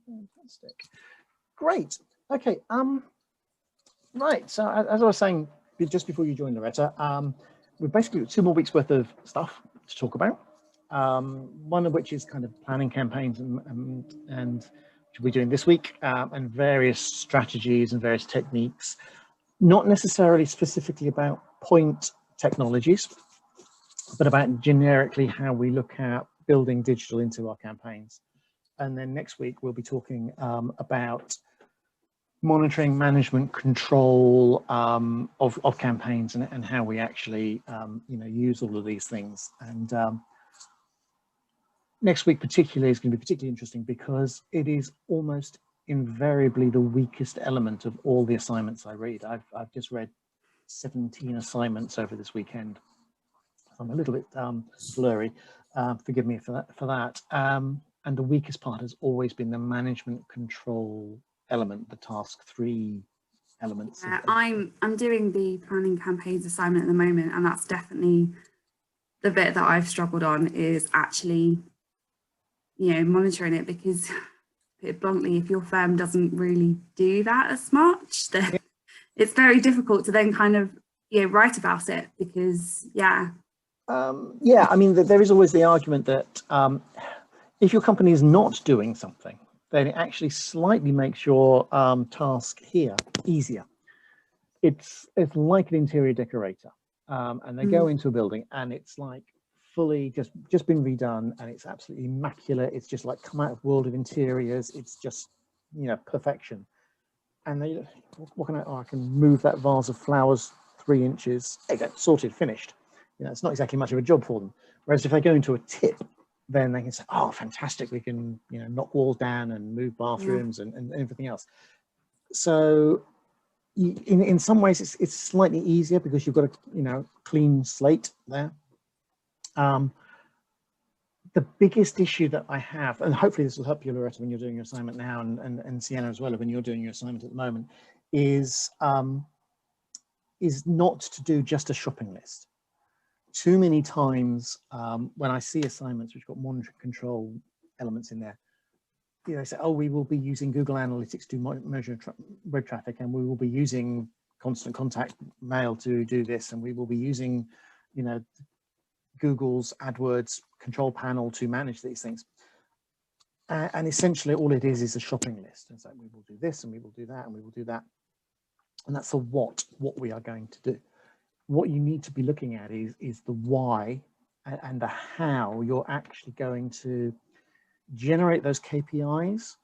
Fantastic. Great. Okay. Right. So as I was saying just before you joined, Loretta, we've basically got 2 more weeks worth of stuff to talk about. One of which is kind of planning campaigns and which we're doing this week, and various strategies and various techniques, not necessarily specifically about point technologies, but about generically how we look at building digital into our campaigns. And then next week we'll be talking about monitoring, management, control of campaigns, and how we actually use all of these things. And next week particularly is going to be particularly interesting because it is almost invariably the weakest element of all the assignments I read. I've just read 17 assignments over this weekend. I'm a little bit blurry. Forgive me for that. And the weakest part has always been the management control element, the task 3 elements. I'm doing the planning campaigns assignment at the moment, and that's definitely the bit that I've struggled on, is actually, monitoring it, because bluntly, if your firm doesn't really do that as much, then it's very difficult to then kind of write about it, because I mean, there is always the argument that if your company is not doing something, then it actually slightly makes your task here easier. It's like an interior decorator, and they go into a building and it's like fully just been redone, and it's absolutely immaculate. It's just like come out of World of Interiors. It's just perfection. And they, what can I can move that vase of flowers 3 inches. There you go, sorted, finished. It's not exactly much of a job for them. Whereas if they go into a tip, then they can say, oh, fantastic, we can knock walls down and move bathrooms and everything else. So in some ways it's slightly easier because you've got a clean slate there. The biggest issue that I have, and hopefully this will help you, Loretta, when you're doing your assignment now, and Sienna as well, when you're doing your assignment at the moment, is not to do just a shopping list. Too many times when I see assignments which got monitoring control elements in there, they say, oh, we will be using Google Analytics to measure web traffic, and we will be using constant contact mail to do this, and we will be using Google's AdWords control panel to manage these things. And essentially all it is a shopping list. And so we will do this, and we will do that, and we will do that. And that's the what we are going to do. What you need to be looking at is the why and the how you're actually going to generate those KPIs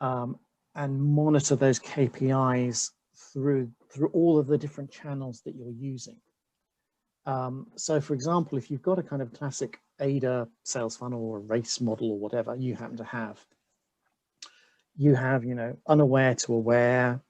and monitor those KPIs through all of the different channels that you're using. So for example, if you've got a kind of classic ADA sales funnel or a race model or whatever you happen to have, you have, unaware to aware,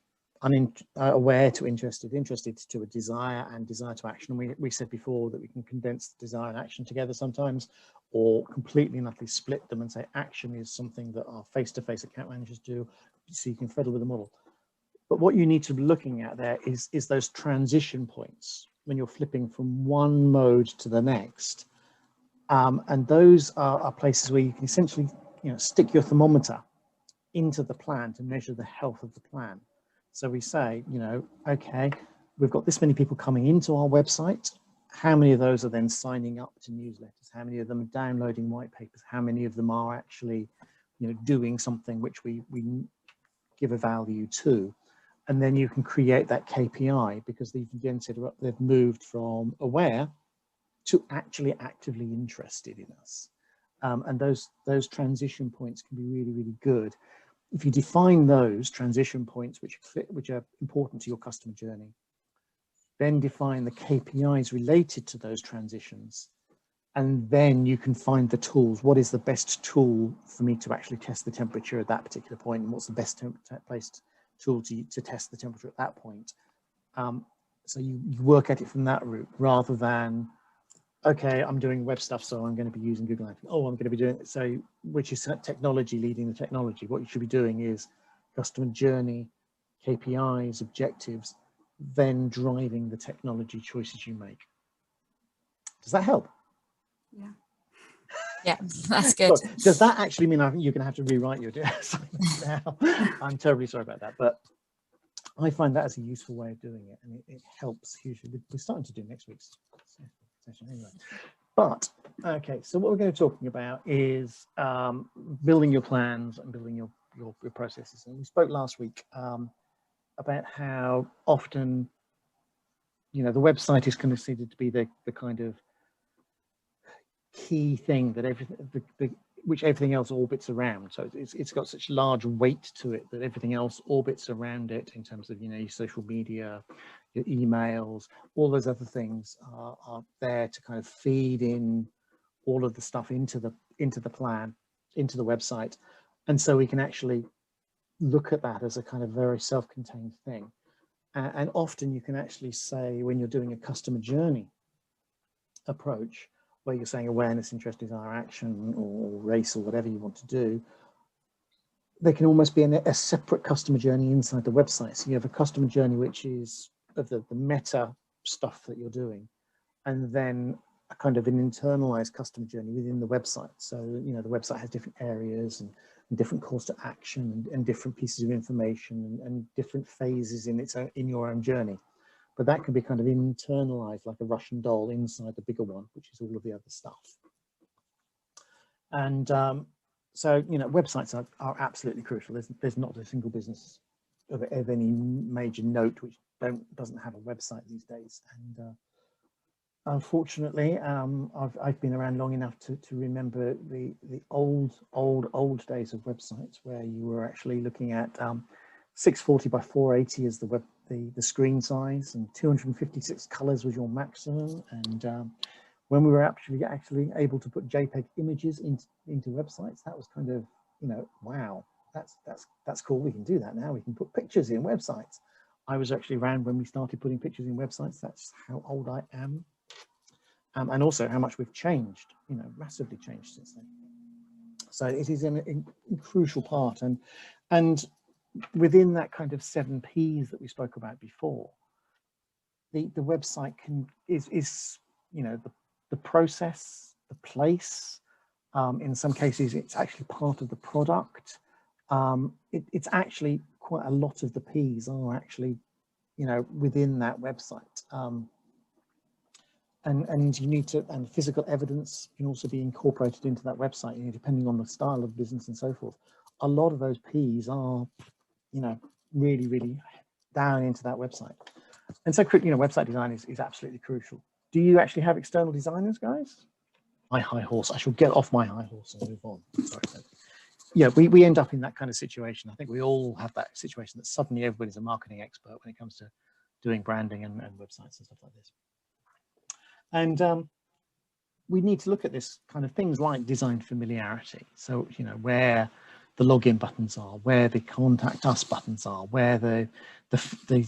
aware to interested, interested to a desire, and desire to action. We said before that we can condense desire and action together sometimes, or completely and utterly split them and say action is something that our face-to-face account managers do, so you can fiddle with the model. But what you need to be looking at there is those transition points when you're flipping from one mode to the next. And those are places where you can essentially stick your thermometer into the plan to measure the health of the plan. So we say, okay, we've got this many people coming into our website. How many of those are then signing up to newsletters? How many of them are downloading white papers? How many of them are actually, doing something which we give a value to? And then you can create that KPI, because they've moved from aware to actually actively interested in us. And those transition points can be really, really good. If you define those transition points which are important to your customer journey, then define the KPIs related to those transitions, and then you can find the tools. What is the best tool for me to actually test the temperature at that particular point, and what's the best placed tool to test the temperature at that point? So you work at it from that route, rather than, okay, I'm doing web stuff, so I'm going to be using Google Analytics. Oh, I'm going to be doing it. So, which is technology leading the technology. What you should be doing is customer journey, KPIs, objectives, then driving the technology choices you make. Does that help? Yeah. Yeah, that's good. So, does that actually mean you're going to have to rewrite your assignments now? I'm terribly sorry about that, but I find that as a useful way of doing it, and it helps hugely. We're starting to do next week's session anyway. But okay, so what we're going to be talking about is building your plans and building your processes. And we spoke last week about how often, you know, the website is considered to be the kind of key thing that which everything else orbits around. So it's got such large weight to it that everything else orbits around it in terms of, you know, your social media, your emails, all those other things are there to kind of feed in all of the stuff into the plan, into the website. And so we can actually look at that as a kind of very self-contained thing. And often you can actually say, when you're doing a customer journey approach, where you're saying awareness, interest, desire, action, or race, or whatever you want to do, there can almost be a separate customer journey inside the website. So you have a customer journey which is of the meta stuff that you're doing, and then a kind of an internalized customer journey within the website. So, you know, the website has different areas and different calls to action and different pieces of information and different phases in your own journey. But that can be kind of internalized like a Russian doll inside the bigger one, which is all of the other stuff. And so, you know, websites are absolutely crucial. There's not a single business of any major note which doesn't have a website these days. And unfortunately, I've been around long enough to remember the old days of websites where you were actually looking at 640 by 480 as the screen size, and 256 colors was your maximum. And when we were actually able to put JPEG images into websites, that was kind of, you know, wow, that's cool. We can do that now. We can put pictures in websites. I was actually around when we started putting pictures in websites. That's how old I am. And also how much we've changed, you know, massively changed since then. So it is a crucial part. And within that kind of 7 Ps that we spoke about before, the website is you know, the process, the place. In some cases, it's actually part of the product. It's actually quite a lot of the Ps are actually, you know, within that website. And you need to, and physical evidence can also be incorporated into that website, you know, depending on the style of business and so forth. A lot of those Ps are, you know, really, really down into that website. And so, you know, website design is absolutely crucial. Do you actually have external designers, guys? My high horse. I shall get off my high horse and move on. Sorry. Yeah, we end up in that kind of situation. I think we all have that situation that suddenly everybody's a marketing expert when it comes to doing branding and websites and stuff like this. And we need to look at this kind of things like design familiarity. So, you know, where the login buttons are, where the contact us buttons are, where the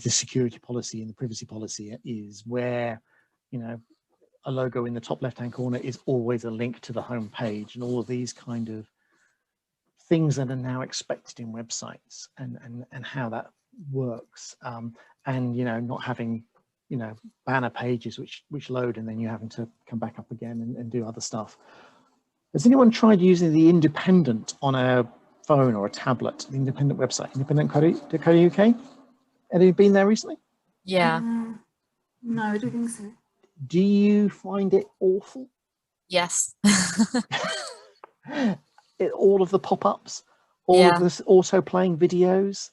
security policy and the privacy policy is, where, you know, a logo in the top left-hand corner is always a link to the home page, and all of these kind of things that are now expected in websites, and how that works. And, you know, not having, you know, banner pages which load and then you're having to come back up again and do other stuff. Has anyone tried using the Independent on a phone or a tablet? The Independent website, independent.co.uk? Have you been there recently? Yeah. No, I don't think so. Do you find it awful? Yes. All of the pop-ups, all of this auto-playing videos.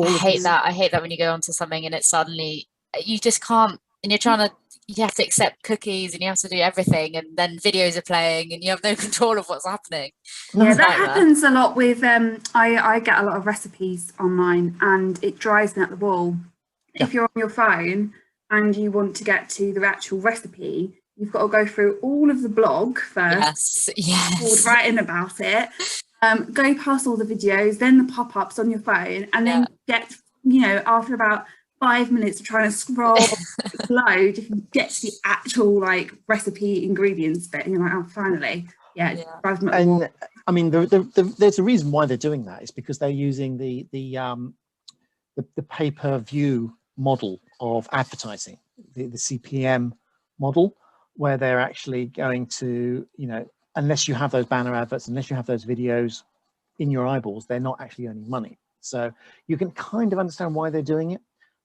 I hate that. I hate that when you go onto something and it's suddenly, you just can't, and you have to accept cookies and you have to do everything, and then videos are playing and you have no control of what's happening. Yeah, that happens a lot with, I get a lot of recipes online and it drives me up the wall. Yeah. If you're on your phone and you want to get to the actual recipe, you've got to go through all of the blog first, writing about it, go past all the videos, then the pop-ups on your phone, and then get, you know, after about 5 minutes of trying to scroll load, if you get to the actual like recipe ingredients bit, and you're like, oh, finally, and I mean, there's a reason why they're doing that. Is because they're using the pay-per-view model of advertising, the CPM model, where they're actually going to, you know, unless you have those banner adverts, unless you have those videos in your eyeballs, they're not actually earning money. So you can kind of understand why they're doing it,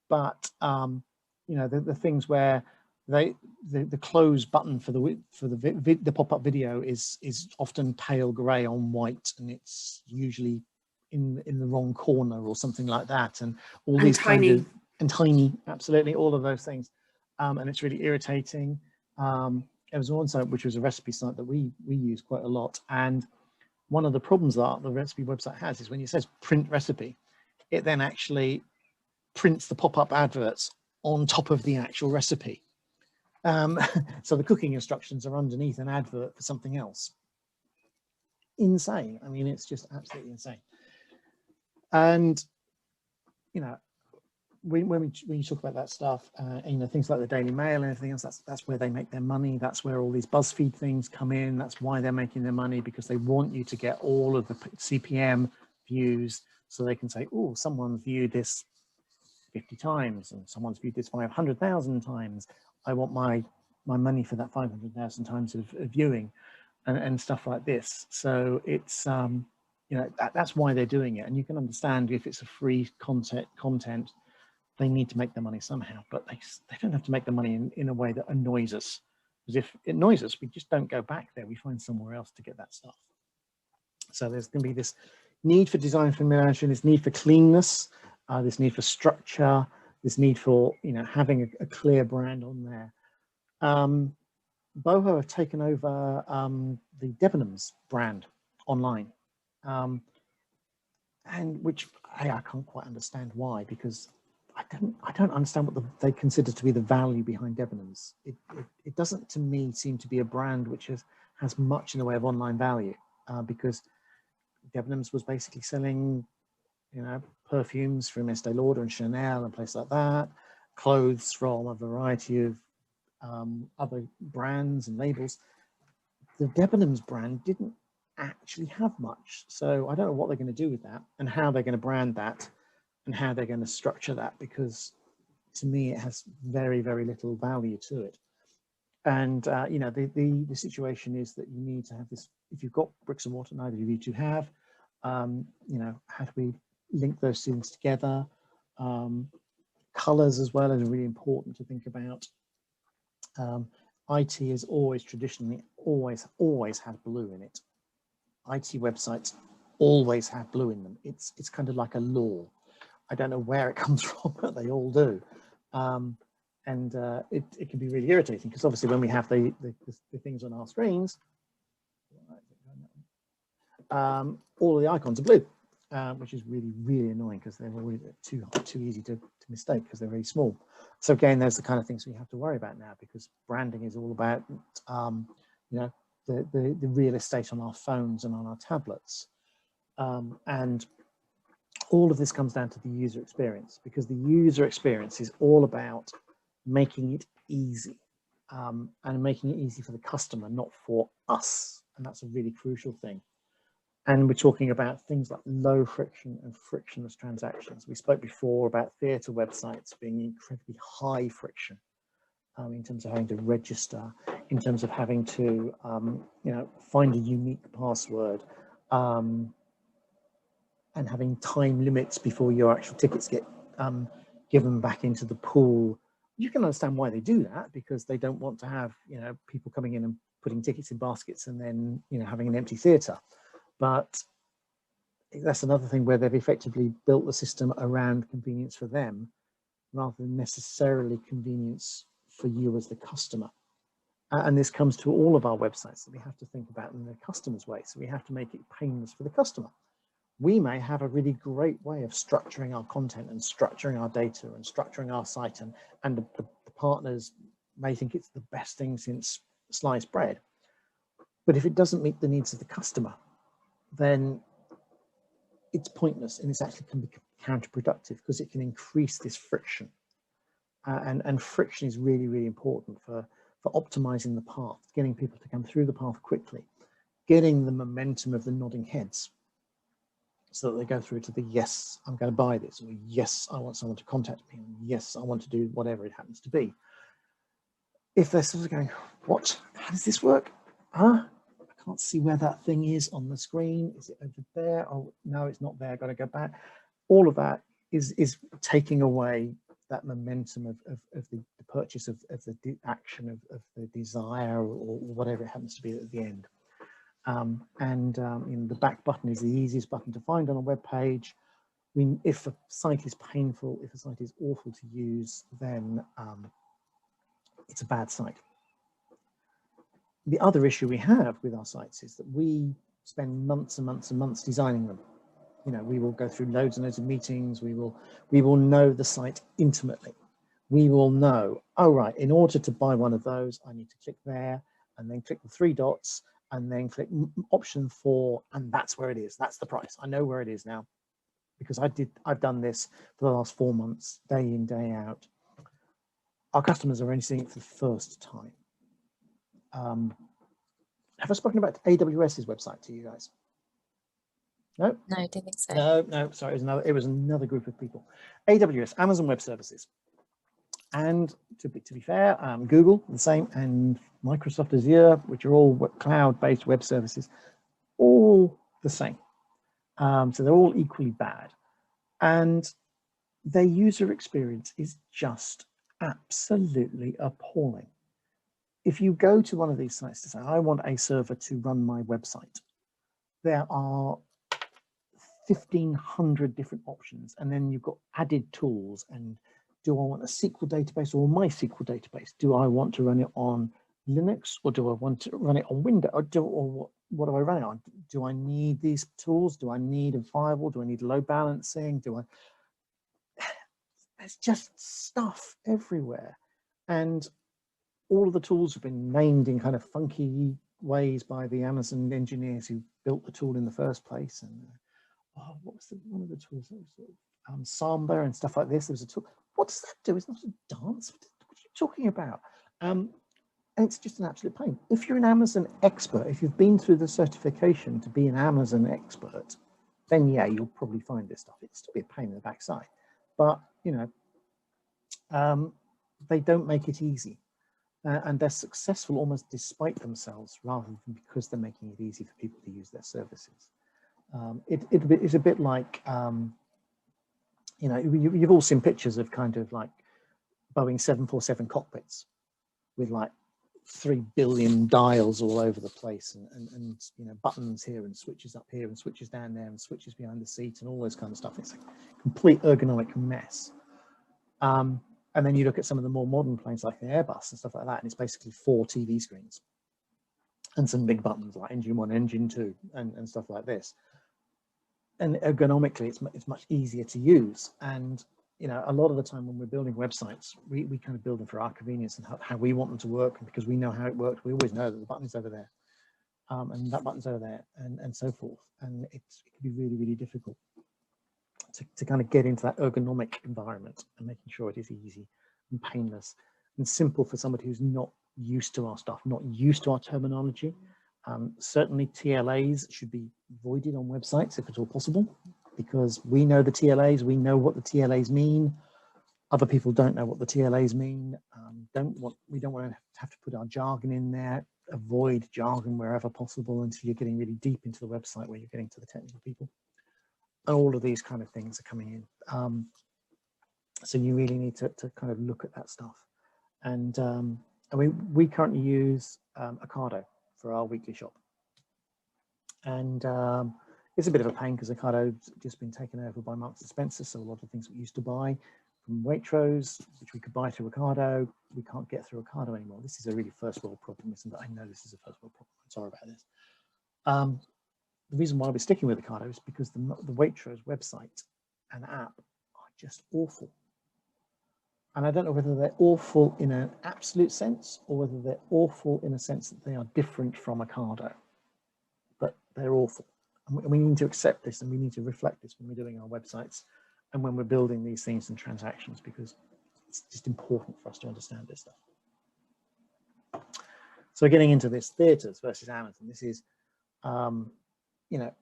but you know, the things where the close button for the pop-up video is often pale grey on white, and it's usually in the wrong corner or something like that, and all these kind of tiny, absolutely, all of those things, and it's really irritating. There was one site which was a recipe site that we use quite a lot, and one of the problems that the recipe website has is when it says print recipe, it then actually prints the pop-up adverts on top of the actual recipe. So the cooking instructions are underneath an advert for something else. Insane. I mean, it's just absolutely insane. And, you know, when you talk about that stuff, you know, things like the Daily Mail and everything else, that's where they make their money. That's where all these BuzzFeed things come in. That's why they're making their money, because they want you to get all of the CPM views, so they can say, oh, someone's viewed this 50 times and someone's viewed this 500,000 times. I want my money for that 500,000 times of viewing, and stuff like this. So it's you know, that's why they're doing it. And you can understand if it's a free content, they need to make the money somehow, but they don't have to make the money in a way that annoys us. Because if it annoys us, we just don't go back there. We find somewhere else to get that stuff. So there's going to be this need for design familiarity, this need for cleanness, this need for structure, this need for, you know, having a clear brand on there. Boho have taken over the Debenhams brand online, and which I can't quite understand why, because I don't understand what they consider to be the value behind Debenhams. It doesn't, to me, seem to be a brand which has much in the way of online value, because Debenhams was basically selling, you know, perfumes from Estee Lauder and Chanel and places like that, clothes from a variety of other brands and labels. The Debenhams brand didn't actually have much, so I don't know what they're going to do with that and how they're going to brand that and how they're going to structure that, because to me it has very, very little value to it. And you know, the situation is that you need to have this. If you've got bricks and mortar, neither of you two have, you know, how do we link those things together? Colors as well is really important to think about. IT has always traditionally always had blue in it. IT websites always have blue in them. It's kind of like a law. I don't know where it comes from, but they all do. And it can be really irritating, because obviously when we have the things on our screens, all of the icons are blue, which is really, really annoying, because they're always too easy to mistake, because they're very small. So again, there's the kind of things we have to worry about now, because branding is all about you know, the real estate on our phones and on our tablets, and all of this comes down to the user experience, because the user experience is all about making it easy, and making it easy for the customer, not for us. And that's a really crucial thing. And we're talking about things like low friction and frictionless transactions. We spoke before about theatre websites being incredibly high friction, in terms of having to register, in terms of having to you know, find a unique password, and having time limits before your actual tickets get given back into the pool. You can understand why they do that, because they don't want to have, you know, people coming in and putting tickets in baskets and then, you know, having an empty theatre. But that's another thing where they've effectively built the system around convenience for them, rather than necessarily convenience for you as the customer. And this comes to all of our websites, that we have to think about in the customer's way. So we have to make it painless for the customer. We may have a really great way of structuring our content and structuring our data and structuring our site, and the partners may think it's the best thing since sliced bread. But if it doesn't meet the needs of the customer, then it's pointless, and it's actually can be counterproductive, because it can increase this friction. And friction is really, really important for optimizing the path, getting people to come through the path quickly, getting the momentum of the nodding heads, so that they go through to the yes, I'm going to buy this, or yes, I want someone to contact me, or yes, I want to do whatever it happens to be. If they're sort of going, what? How does this work? Huh? I can't see where that thing is on the screen. Is it over there? Oh, no, it's not there. I've got to go back. All of that is taking away that momentum of the purchase of the action of the desire or whatever it happens to be at the end. The back button is the easiest button to find on a web page. If a site is painful, if a site is awful to use, then it's a bad site. The other issue we have with our sites is that we spend months and months and months designing them. You know, we will go through loads and loads of meetings. We will know the site intimately. We will know, oh right, in order to buy one of those, I need to click there and then click the 3 dots and then click option 4, and that's where it is. That's the price. I know where it is now because I've done this for the last 4 months, day in, day out. Our customers are only seeing it for the first time. Have I spoken about AWS's website to you guys? No? No, I don't think so. No, sorry, it was another group of people. AWS, Amazon Web Services. And to be fair, Google, the same, and Microsoft Azure, which are all cloud-based web services, all the same. So they're all equally bad. And their user experience is just absolutely appalling. If you go to one of these sites to say, I want a server to run my website, there are 1,500 different options. And then you've got added tools. And do I want a SQL database or a MySQL database? Do I want to run it on Linux or do I want to run it on Windows? Or what do I run it on? Do I need these tools? Do I need a firewall? Do I need load balancing? There's just stuff everywhere. And all of the tools have been named in kind of funky ways by the Amazon engineers who built the tool in the first place. And what was one of the tools? Samba and stuff like this. There was a tool. What does that do? It's not a dance. What are you talking about? And it's just an absolute pain. If you're an Amazon expert, if you've been through the certification to be an Amazon expert, then yeah, you'll probably find this stuff. It'll still be a pain in the backside. But, you know, they don't make it easy. And they're successful almost despite themselves rather than because they're making it easy for people to use their services. It's a bit like, you know, you've all seen pictures of kind of like Boeing 747 cockpits with like 3 billion dials all over the place and you know, buttons here and switches up here and switches down there and switches behind the seat and all this kind of stuff. It's a complete ergonomic mess. And then you look at some of the more modern planes like the Airbus and stuff like that, and it's basically 4 TV screens and some big buttons like engine 1, engine 2 and stuff like this. And ergonomically, it's much easier to use. And, you know, a lot of the time when we're building websites, we kind of build them for our convenience and how we want them to work. And because we know how it works, we always know that the button's over there and that button's over there and so forth. And it can be really, really difficult to kind of get into that ergonomic environment and making sure it is easy and painless and simple for somebody who's not used to our stuff, not used to our terminology. Certainly TLAs should be avoided on websites if at all possible, because we know the TLAs, we know what the TLAs mean. Other people don't know what the TLAs mean. We don't want to have to put our jargon in there. Avoid jargon wherever possible until you're getting really deep into the website where you're getting to the technical people. And all of these kind of things are coming in. So you really need to kind of look at that stuff. And I mean, we currently use Ocado for our weekly shop. And it's a bit of a pain because Ocado's just been taken over by Marks and Spencer. So a lot of things we used to buy from Waitrose, which we could buy through Ocado, we can't get through Ocado anymore. This is a really first world problem, isn't it? I know this is a first world problem. I'm sorry about this. The reason why we're sticking with Ocado is because the Waitrose website and app are just awful. And I don't know whether they're awful in an absolute sense or whether they're awful in a sense that they are different from Ocado, but they're awful. And we need to accept this and we need to reflect this when we're doing our websites and when we're building these things and transactions, because it's just important for us to understand this stuff. So getting into this, theatres versus Amazon, this is, you know,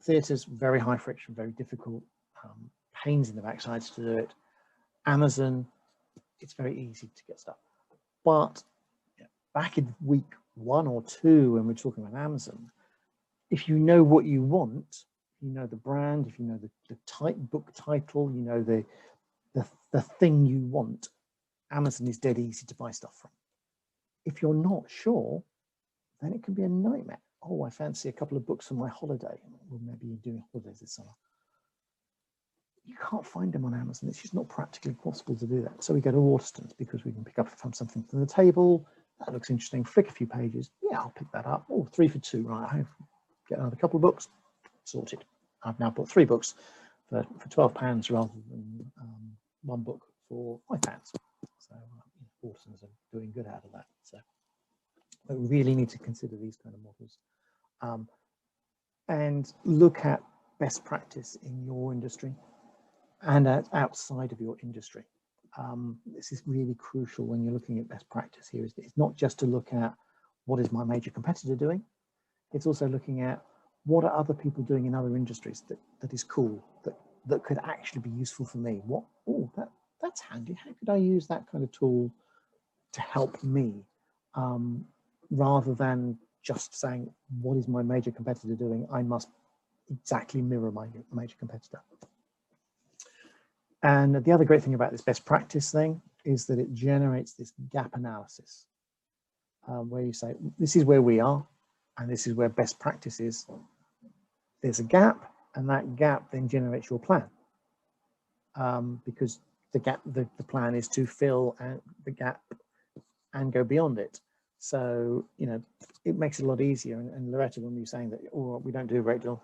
theatres, very high friction, very difficult, pains in the backsides to do it. Amazon, it's very easy to get stuff. But back in week one or two when we're talking about Amazon. If you know what you want, you know the brand, if you know the book title, you know the thing you want, Amazon is dead easy to buy stuff from. If you're not sure, then it can be a nightmare. Oh, I fancy a couple of books for my holiday. Well, maybe you're doing holidays this summer. You can't find them on Amazon. It's just not practically possible to do that. So we go to Waterstones because we can pick up something from the table. That looks interesting. Flick a few pages. Yeah, I'll pick that up. Oh, 3 for 2. Right, I get another couple of books. Sorted. I've now bought 3 books for £12 rather than 1 book for £5. So Waterstones are doing good out of that. So we really need to consider these kind of models and look at best practice in your industry and outside of your industry. This is really crucial when you're looking at best practice here. It's not just to look at what is my major competitor doing. It's also looking at what are other people doing in other industries that is cool, that could actually be useful for me. That's handy. How could I use that kind of tool to help me? Rather than just saying, what is my major competitor doing? I must exactly mirror my major competitor. And the other great thing about this best practice thing is that it generates this gap analysis where you say, this is where we are, and this is where best practice is. There's a gap, and that gap then generates your plan. Because the plan is to fill the gap and go beyond it. So, it makes it a lot easier. And Loretta, when you're saying that, oh, we don't do a great deal,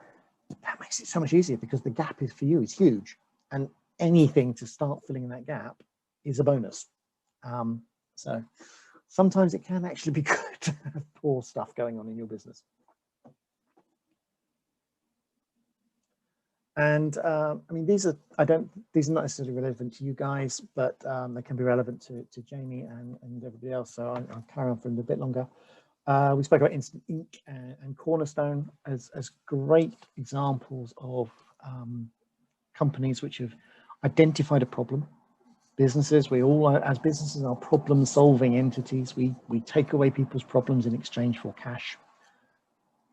that makes it so much easier because the gap is for you, it's huge. And anything to start filling in that gap is a bonus. So sometimes it can actually be good to have poor stuff going on in your business. And I mean, these are not necessarily relevant to you guys, but they can be relevant to Jamie and everybody else. So I'll carry on for a bit longer. We spoke about Instant Ink and Cornerstone as great examples of companies which have identified a problem. Businesses, we all, as businesses, are problem-solving entities. We take away people's problems in exchange for cash.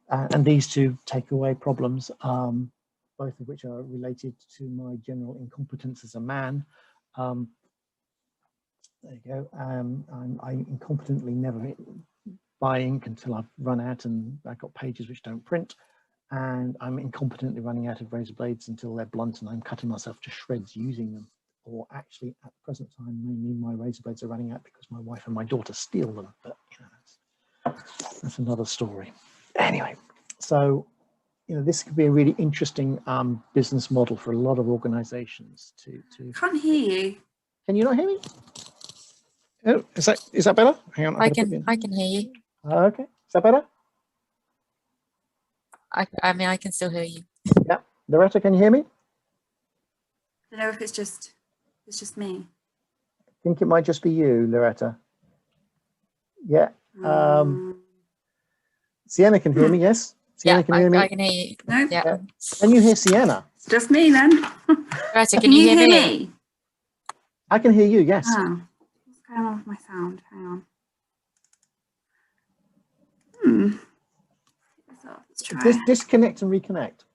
And these two take away problems, both of which are related to my general incompetence as a man. There you go. I incompetently never buy ink until I've run out and I've got pages which don't print. And I'm incompetently running out of razor blades until they're blunt and I'm cutting myself to shreds using them. Or actually, at the present time, mainly my razor blades are running out because my wife and my daughter steal them. But that's another story. Anyway, so this could be a really interesting business model for a lot of organizations to Can't hear you. Can you not hear me? Oh, is that better? Hang on, I can hear you. Okay, is that better? I mean, I can still hear you. Yeah, Loretta, can you hear me? I don't know if it's just me. I think it might just be you, Loretta. Yeah. Sienna can hear me, yes? Sienna can hear me? I can hear you. No? Yeah. Can you hear Sienna? It's just me then. Loretta, can you hear me? I can hear you, yes. Oh, what's going on with my sound? Hang on. Let's try. Disconnect and reconnect.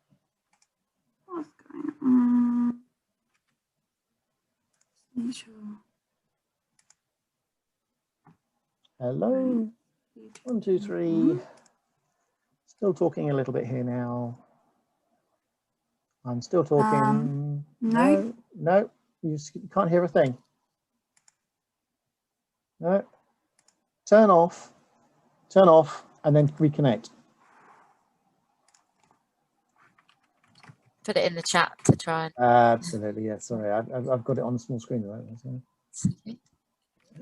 What's going on? Make sure. Hello. 1, 2, 3. Still talking a little bit here now. I'm still talking. No. No, you can't hear a thing. No. Turn off, and then reconnect. Put it in the chat to try and. Absolutely, yeah. Sorry, I've got it on the small screen right now. So.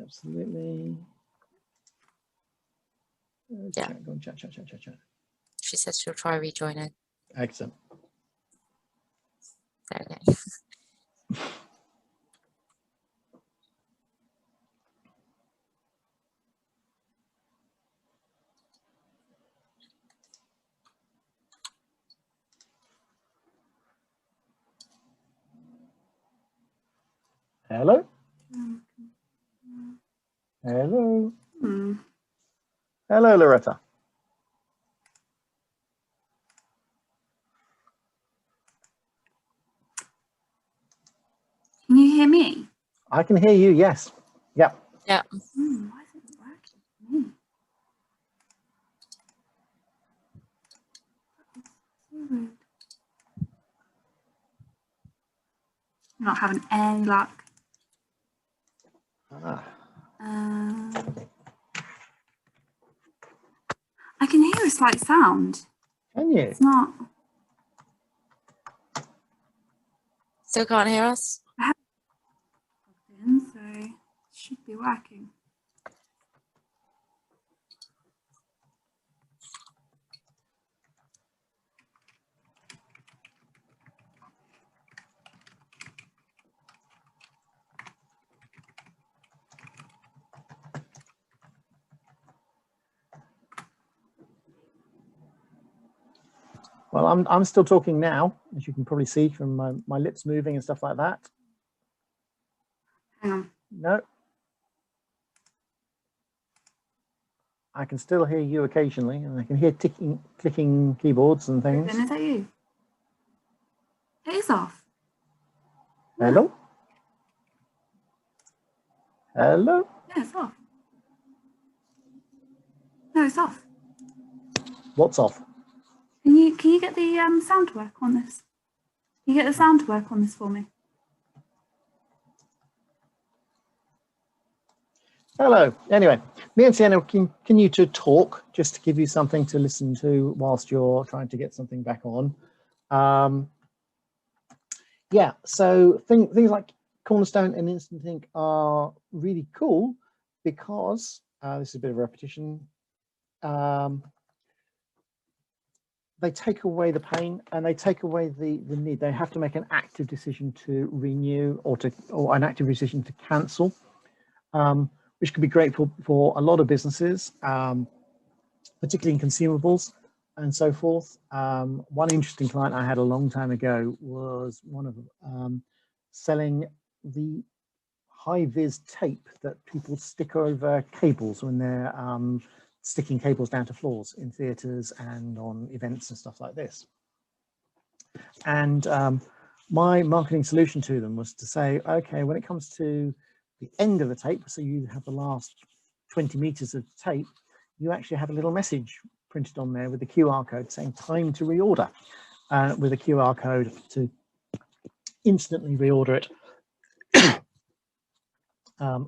Absolutely. Yeah. Go on, chat. She said she'll try rejoining. Excellent. Okay. Hello. Hello. Hello, Loretta. Can you hear me? I can hear you, yes. Yep. Yeah. Why isn't it working? So weird. I'm not having any luck. Ah, I can hear a slight sound. can you? It's not. Still can't hear us? So it should be working. Well, I'm still talking now, as you can probably see from my lips moving and stuff like that. Hang on. No. I can still hear you occasionally, and I can hear clicking keyboards and things. Ruben, is that you? It is off. Hello? Hello? Yeah, it's off. No, it's off. What's off? Can you get the sound to work on this? Can you get the sound to work on this for me? Hello. Anyway, me and Sienna continue to talk just to give you something to listen to whilst you're trying to get something back on. Yeah, so things like Cornerstone and Instant Ink are really cool because this is a bit of a repetition. They take away the pain and they take away the need. They have to make an active decision to renew or an active decision to cancel, which could be great for a lot of businesses, particularly in consumables and so forth. One interesting client I had a long time ago was one of selling the high-vis tape that people stick over cables when they're sticking cables down to floors in theatres and on events and stuff like this. And my marketing solution to them was to say, okay, when it comes to the end of the tape, so you have the last 20 meters of tape, you actually have a little message printed on there with the QR code saying time to reorder, with a QR code to instantly reorder it,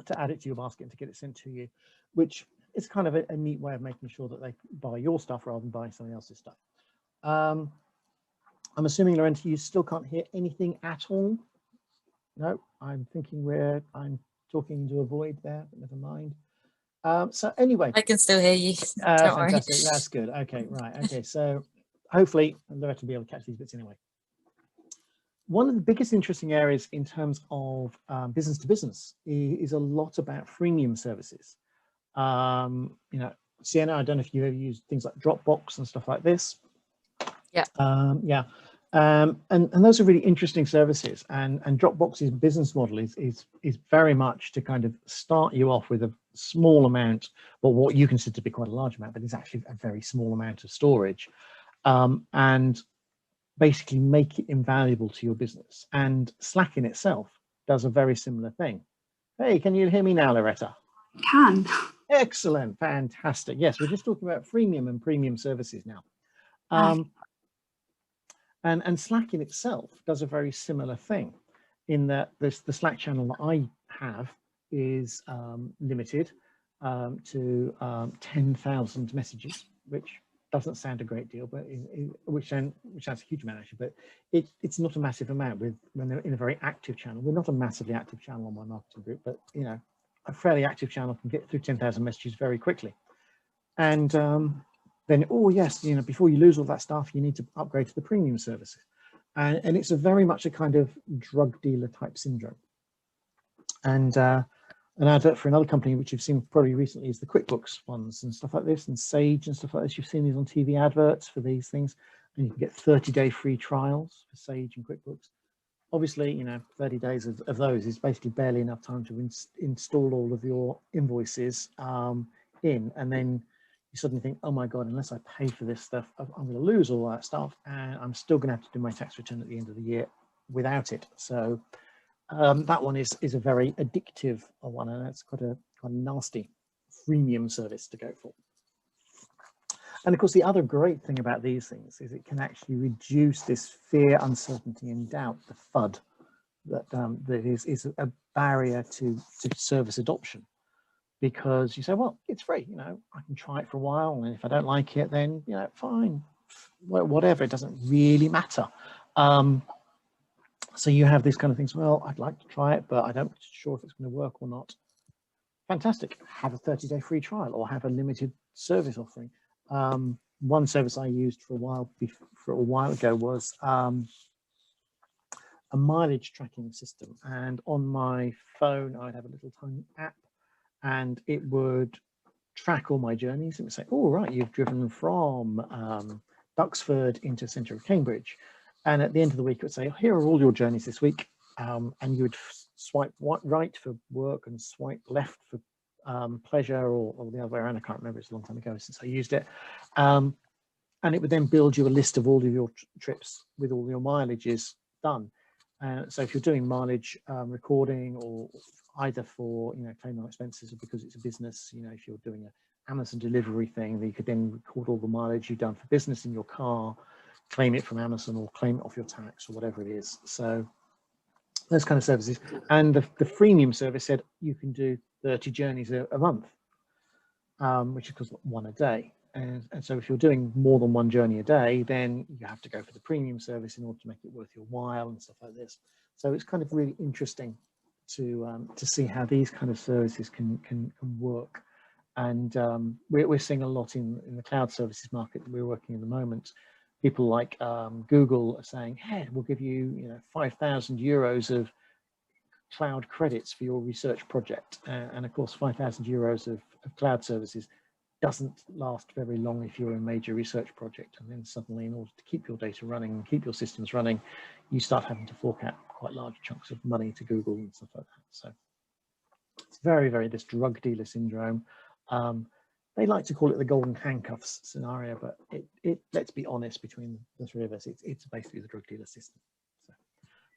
to add it to your basket and to get it sent to you, which is kind of a neat way of making sure that they buy your stuff rather than buying somebody else's stuff. I'm assuming, Lorenta, you still can't hear anything at all? No, I'm thinking I'm talking to a void there, but never mind. So anyway, I can still hear you. Don't worry. fantastic. That's good. Okay, right. Okay, so hopefully Loretta will be able to catch these bits anyway. One of the biggest interesting areas in terms of business to business is a lot about freemium services. You know, Sienna, I don't know if you've ever used things like Dropbox and stuff like this. Yeah. Yeah. And those are really interesting services. And Dropbox's business model is very much to kind of start you off with a small amount, or what you consider to be quite a large amount, but it's actually a very small amount of storage, and basically make it invaluable to your business. And Slack in itself does a very similar thing. Hey, can you hear me now, Loretta? I can. Excellent, fantastic. Yes, we're just talking about freemium and premium services now. And Slack in itself does a very similar thing in that the Slack channel that I have is limited to 10,000 messages, which doesn't sound a great deal, but which sounds a huge amount actually, but it's not a massive amount when they're in a very active channel. We're not a massively active channel on my marketing group, but you know, a fairly active channel can get through 10,000 messages very quickly. And then, oh yes, you know, before you lose all that stuff, you need to upgrade to the premium services. And it's a very much a kind of drug dealer type syndrome. And an advert for another company, which you've seen probably recently, is the QuickBooks ones and stuff like this, and Sage and stuff like this. You've seen these on TV adverts for these things, and you can get 30-day free trials for Sage and QuickBooks. Obviously, you know, 30 days of those is basically barely enough time to install all of your invoices in, and then you suddenly think, oh my God, unless I pay for this stuff, I'm going to lose all that stuff, and I'm still going to have to do my tax return at the end of the year without it. So that one is a very addictive one, and it's quite a nasty freemium service to go for. And of course, the other great thing about these things is it can actually reduce this fear, uncertainty, and doubt, the FUD, that is a barrier to service adoption. Because you say, well, it's free, you know, I can try it for a while, and if I don't like it, then, you know, fine, whatever, it doesn't really matter. So you have these kind of things, well, I'd like to try it, but I don't sure if it's going to work or not. Fantastic, have a 30-day free trial or have a limited service offering. One service I used for a while ago was a mileage tracking system, and on my phone I'd have a little tiny app, and it would track all my journeys. It would say, oh, right, you've driven from Duxford into the centre of Cambridge. And at the end of the week, it would say, here are all your journeys this week. And you would swipe right for work and swipe left for pleasure, or the other way around. I can't remember, it's a long time ago since I used it. And it would then build you a list of all of your trips with all your mileages done. So if you're doing mileage recording, or either for, you know, claim on expenses, or because it's a business, you know, if you're doing an Amazon delivery thing, you could then record all the mileage you've done for business in your car, claim it from Amazon, or claim it off your tax, or whatever it is. So those kind of services. And the freemium service said you can do 30 journeys a month, which is, of course, one a day. And so if you're doing more than one journey a day, then you have to go for the premium service in order to make it worth your while and stuff like this. So it's kind of really interesting to see how these kind of services can work. And we're seeing a lot in the cloud services market that we're working in the moment. People like Google are saying, hey, we'll give you, 5,000 euros of cloud credits for your research project. And of course, 5,000 euros of cloud services doesn't last very long if you're a major research project. And then suddenly, in order to keep your data running and keep your systems running, you start having to fork out quite large chunks of money to Google and stuff like that. So it's very, very this drug dealer syndrome. They like to call it the golden handcuffs scenario, but it let's be honest, between the three of us, it's basically the drug dealer system. So,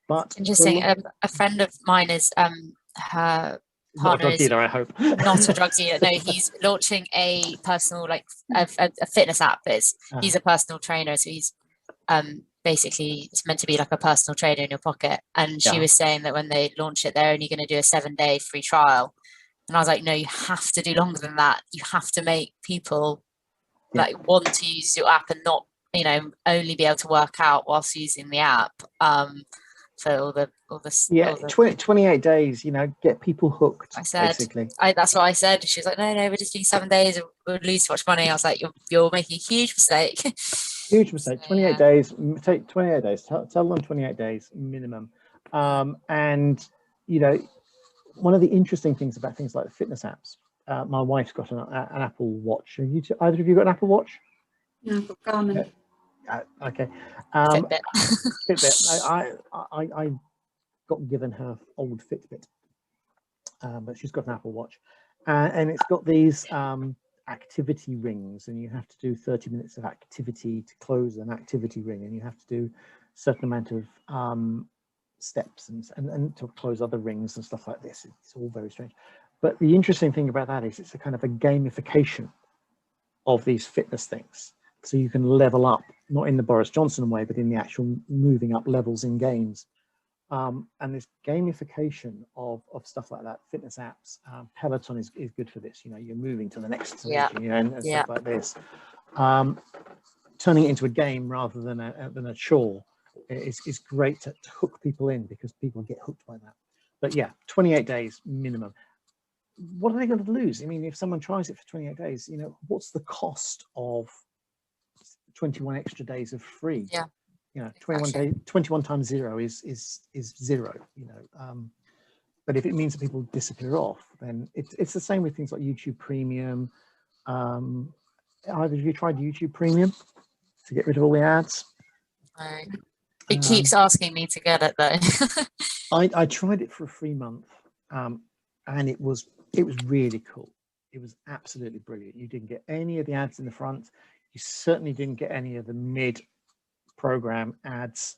but interesting. A friend of mine is her not a drug dealer, I hope. Not a drug dealer. No, he's launching a personal, like a fitness app. He's a personal trainer, so he's basically, it's meant to be like a personal trainer in your pocket. And she was saying that when they launch it, they're only going to do a 7-day free trial. And I was like, no, you have to do longer than that. You have to make people like want to use your app and not, only be able to work out whilst using the app. So all the 28 days, get people hooked. I said, basically. That's what I said. She was like, no, we're just doing 7 days. We'll lose too much money. I was like, you're making a huge mistake. Huge mistake. 28 days. Take 28 days. Tell them 28 days minimum. And one of the interesting things about things like the fitness apps. My wife's got an Apple Watch. Either of you got an Apple Watch? Yeah, I've got Garmin. Okay. Fitbit. Fitbit. I got given her old Fitbit, but she's got an Apple Watch, and it's got these activity rings, and you have to do 30 minutes of activity to close an activity ring, and you have to do a certain amount of steps and to close other rings and stuff like this. It's all very strange. But the interesting thing about that is it's a kind of a gamification of these fitness things. So you can level up, not in the Boris Johnson way, but in the actual moving up levels in games. And this gamification of stuff like that, fitness apps, Peloton is good for this. You're moving to the next stage, and stuff like this. Turning it into a game rather than a chore is great to hook people in, because people get hooked by that. But yeah, 28 days minimum. What are they going to lose? I mean, if someone tries it for 28 days, what's the cost of 21 extra days of free? 21 times 0 is 0. But if it means that people disappear off, then it's the same with things like YouTube Premium. Either of you tried YouTube Premium to get rid of all the ads? Right. It keeps asking me to get it though. I tried it for a free month, and it was really cool. It was absolutely brilliant. You didn't get any of the ads in the front. You certainly didn't get any of the mid-program ads,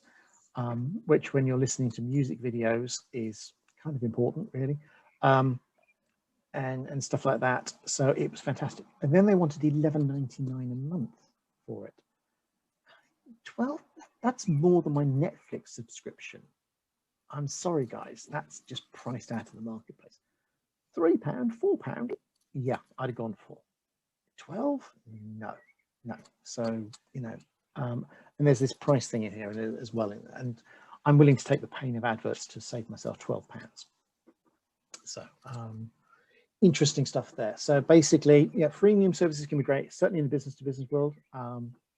which when you're listening to music videos is kind of important, really, and stuff like that. So it was fantastic. And then they wanted $11.99 a month for it. 12, that's more than my Netflix subscription. I'm sorry, guys, that's just priced out of the marketplace. £3, £4, yeah, I'd have gone for. 12, no. So, you know, and there's this price thing in here as well, and I'm willing to take the pain of adverts to save myself £12. So, interesting stuff there. So basically, yeah, freemium services can be great, certainly in the business-to-business world.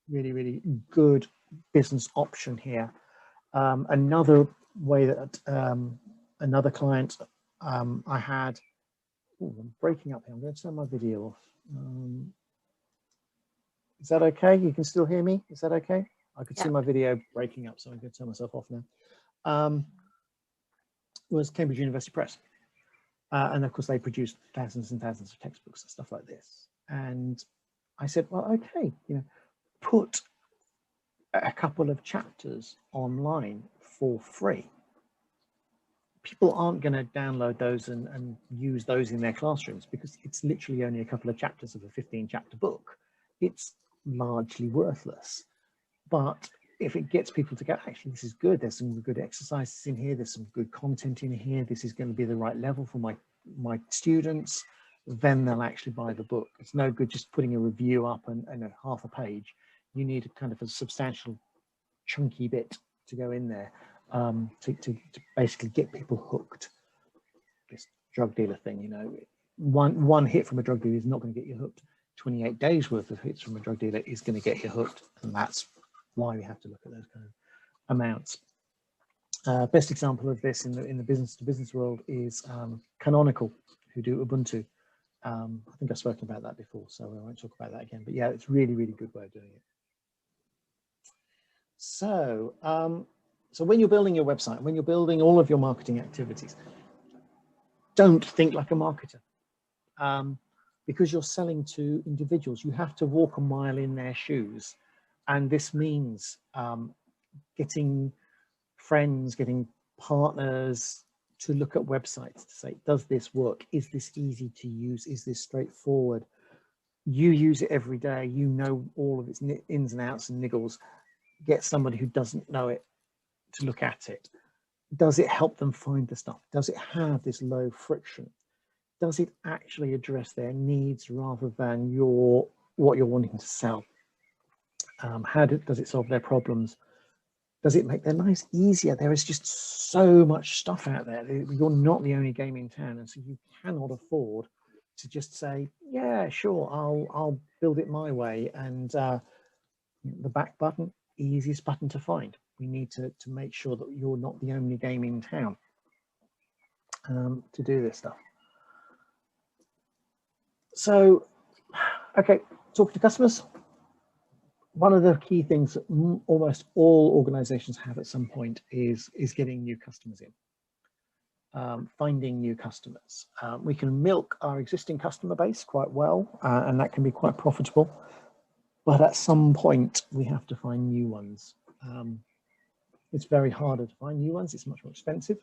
Really, really good business option here. Another way that another client I had, I'm breaking up here. I'm going to turn my video off. Is that okay? You can still hear me? Is that okay? I could see my video breaking up, so I'm going to turn myself off now. Was Cambridge University Press. And of course, they produced thousands and thousands of textbooks and stuff like this. And I said, well, okay, you know, put a couple of chapters online for free. People aren't going to download those and use those in their classrooms because it's literally only a couple of chapters of a 15-chapter book. It's largely worthless. But if it gets people to go, actually, this is good. There's some good exercises in here. There's some good content in here. This is going to be the right level for my students. Then they'll actually buy the book. It's no good just putting a review up and a half a page. You need a kind of a substantial, chunky bit to go in there to basically get people hooked. This drug dealer thing, you know, one hit from a drug dealer is not going to get you hooked. 28 days worth of hits from a drug dealer is going to get you hooked, and that's why we have to look at those kind of amounts. Best example of this in the business-to-business world is Canonical, who do Ubuntu. I think I've spoken about that before, so I won't talk about that again. But yeah, it's really, really good way of doing it. So, so when you're building your website, when you're building all of your marketing activities, don't think like a marketer. Because you're selling to individuals, you have to walk a mile in their shoes. And this means getting friends, getting partners to look at websites to say, does this work? Is this easy to use? Is this straightforward? You use it every day. You know all of its ins and outs and niggles. Get somebody who doesn't know it to look at it. Does it help them find the stuff? Does it have this low friction? Does it actually address their needs rather than what you're wanting to sell? How does it solve their problems? Does it make their lives easier? There is just so much stuff out there. You're not the only game in town, and so you cannot afford to just say, yeah, sure, I'll build it my way. And the back button, easiest button to find. We need to make sure that you're not the only game in town to do this stuff. So, okay, talk to customers. One of the key things that almost all organizations have at some point is getting new customers in, finding new customers. We can milk our existing customer base quite well, and that can be quite profitable. But at some point, we have to find new ones. It's very harder to find new ones. It's much more expensive.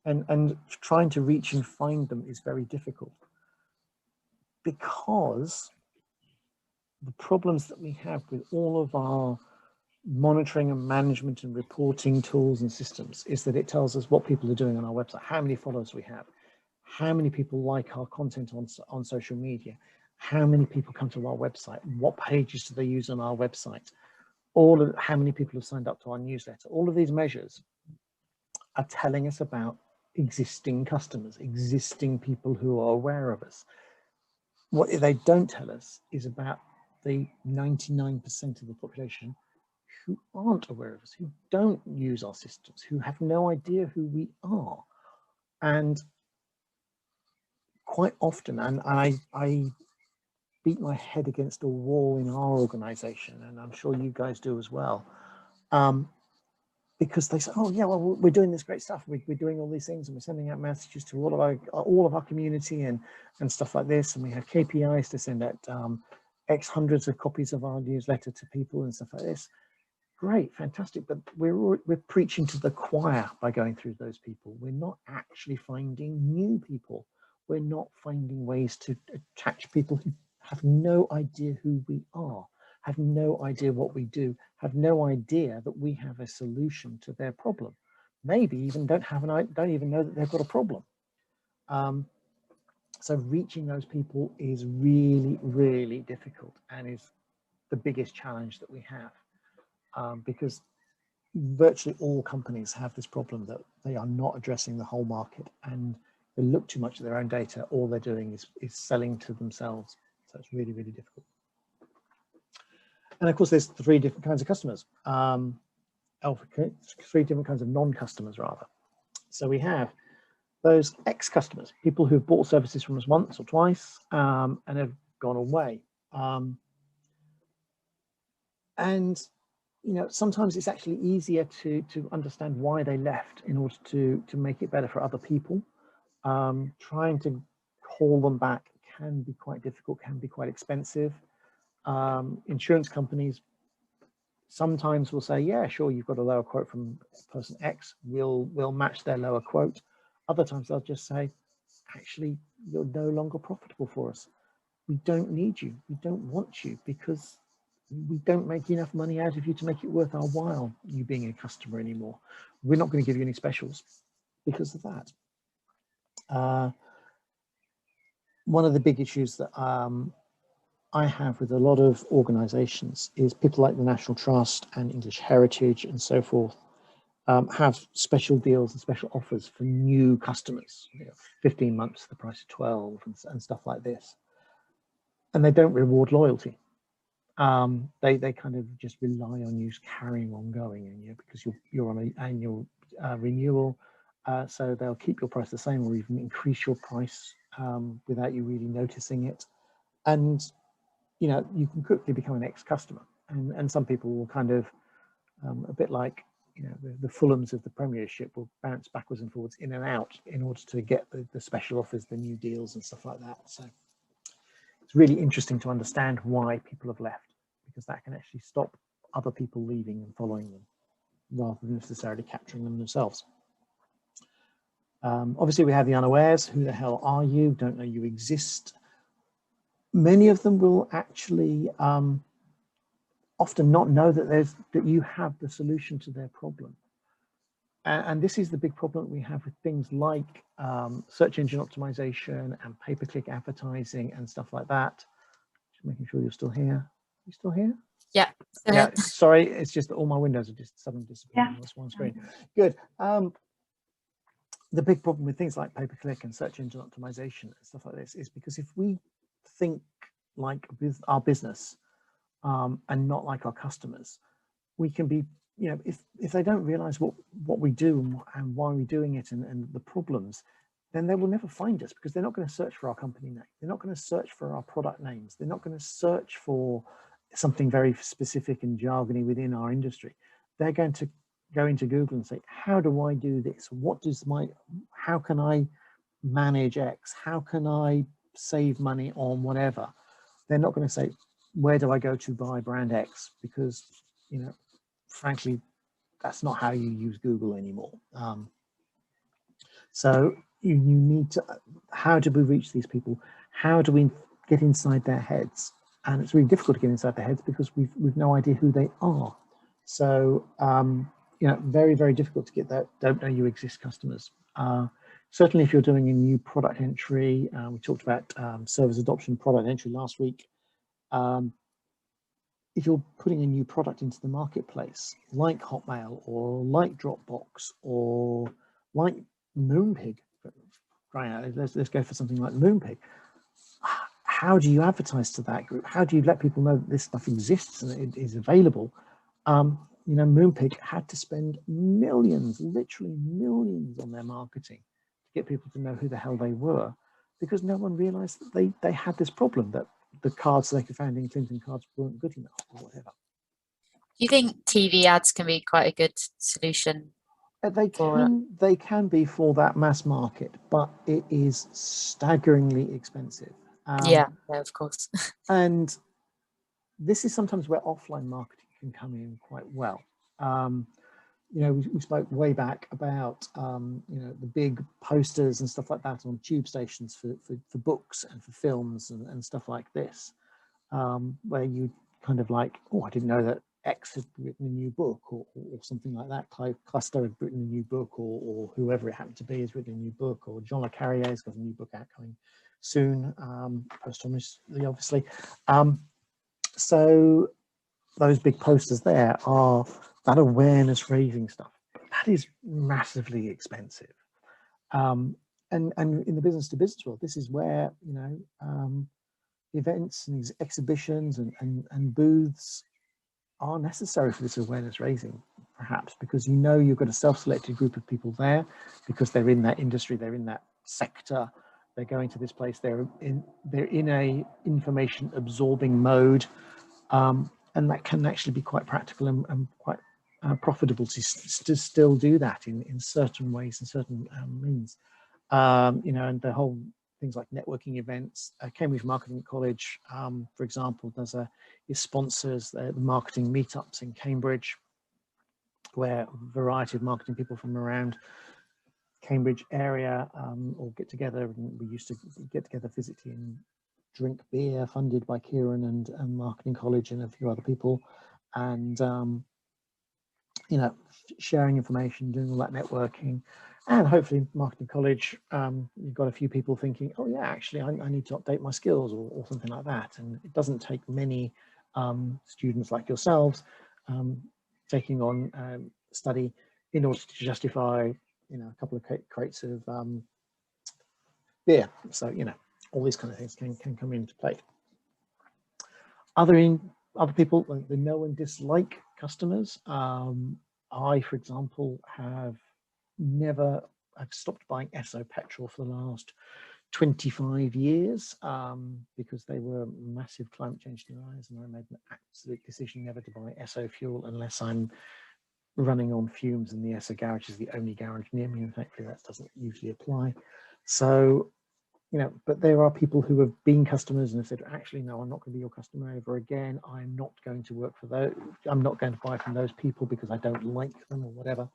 And trying to reach and find them is very difficult, because the problems that we have with all of our monitoring and management and reporting tools and systems is that it tells us what people are doing on our website, how many followers we have, how many people like our content on social media, how many people come to our website, what pages do they use on our website, how many people have signed up to our newsletter. All of these measures are telling us about existing customers, existing people who are aware of us. What they don't tell us is about the 99% of the population who aren't aware of us, who don't use our systems, who have no idea who we are. And quite often, and I beat my head against a wall in our organization, and I'm sure you guys do as well, because they say, oh yeah, well, we're doing this great stuff. We're doing all these things, and we're sending out messages to all of our community and stuff like this. And we have KPIs to send out X hundreds of copies of our newsletter to people and stuff like this. Great, fantastic. But we're preaching to the choir by going through those people. We're not actually finding new people. We're not finding ways to attach people who have no idea who we are, have no idea what we do, have no idea that we have a solution to their problem. Maybe even don't even know that they've got a problem. So reaching those people is really, really difficult, and is the biggest challenge that we have, because virtually all companies have this problem that they are not addressing the whole market, and they look too much at their own data. All they're doing is selling to themselves. So it's really, really difficult. And of course, there's 3 different kinds of customers. 3 different kinds of non-customers, rather. So we have those ex-customers, people who've bought services from us once or twice and have gone away. And you know, sometimes it's actually easier to understand why they left in order to make it better for other people. Trying to call them back can be quite difficult, can be quite expensive. Insurance companies sometimes will say, yeah, sure, you've got a lower quote from person X, we'll match their lower quote. Other times they'll just say, actually, you're no longer profitable for us. We don't need you. We don't want you, because we don't make enough money out of you to make it worth our while, you being a customer anymore. We're not going to give you any specials because of that. One of the big issues that I have with a lot of organizations is people like the National Trust and English Heritage and so forth have special deals and special offers for new customers, 15 months, the price of 12 and stuff like this. And they don't reward loyalty. They kind of just rely on you carrying on going, and because you're on an annual renewal, so they'll keep your price the same or even increase your price without you really noticing it. And you can quickly become an ex-customer, and some people will kind of a bit like the Fulhams of the Premiership will bounce backwards and forwards in and out in order to get the special offers, the new deals and stuff like that. So it's really interesting to understand why people have left, because that can actually stop other people leaving and following them rather than necessarily capturing them themselves. Obviously, we have the unawares. Who the hell are you? Don't know you exist. Many of them will actually often not know that you have the solution to their problem. And this is the big problem we have with things like search engine optimization and pay-per-click advertising and stuff like that. Just making sure you're still here. You still here? Yeah. Yeah. Sorry, it's just that all my windows are just suddenly disappearing on this one screen. Good. The big problem with things like pay-per-click and search engine optimization and stuff like this is because if we think like with our business and not like our customers, we can be, if they don't realize what we do and why we're doing it and the problems, then they will never find us, because they're not going to search for our company name. They're not going to search for our product names. They're not going to search for something very specific and jargony within our industry. They're going to go into Google and say, how do I do this? How can I manage X? How can I save money on whatever? They're not going to say, where do I go to buy brand X? Because, frankly, that's not how you use Google anymore. So you need to, how do we reach these people? How do we get inside their heads? And it's really difficult to get inside their heads because we've no idea who they are. So, very, very difficult to get that don't know you exist customers. Certainly if you're doing a new product entry, we talked about service adoption product entry last week. If you're putting a new product into the marketplace, like Hotmail or like Dropbox or like Moonpig, let's go for something like Moonpig. How do you advertise to that group? How do you let people know that this stuff exists and it is available? Moonpig had to spend millions, literally millions, on their marketing to get people to know who the hell they were, because no one realized that they had this problem, that the cards they could find in Clinton cards weren't good enough or whatever. you think TV ads can be quite a good solution? They can be for that mass market, but it is staggeringly expensive. Yeah, of course. And this is sometimes where offline marketing can come in quite well. You know, we spoke way back about, you know, the big posters and stuff like that on tube stations for books and for films and stuff like this, where you kind of like, oh, I didn't know that X had written a new book or something like that. Clive Custer had written a new book, or whoever it happened to be has written a new book, or John Le Carrier's got a new book out coming soon, posthumously, obviously. So those big posters there are that awareness raising stuff. That is massively expensive. And in the business to business world, this is where, you know, events and these exhibitions and booths are necessary for this awareness raising, perhaps, because you know you've got a self-selected group of people there because they're in that industry, they're in that sector, they're going to this place, they're in a information absorbing mode, and that can actually be quite practical and quite profitable to still do that in certain ways and certain means. You know, and the whole things like networking events. Cambridge Marketing College, for example, it sponsors the marketing meetups in Cambridge, where a variety of marketing people from around Cambridge area all get together. And we used to get together physically and drink beer, funded by Kieran and Marketing College and a few other people, and you know, sharing information, doing all that networking. And hopefully Marketing College, you've got a few people thinking, oh yeah, actually I need to update my skills or something like that. And it doesn't take many students like yourselves taking on study in order to justify, you know, a couple of crates of beer. So, you know, all these kind of things can come into play. Other people, they know and dislike customers. I, for example, I've stopped buying Esso petrol for the last 25 years because they were massive climate change deniers, and I made an absolute decision never to buy Esso fuel unless I'm running on fumes, and the Esso garage is the only garage near me, and thankfully that doesn't usually apply. So, you know, but there are people who have been customers and have said, actually, no, I'm not going to be your customer ever again. I'm not going to work for those. I'm not going to buy from those people because I don't like them or whatever.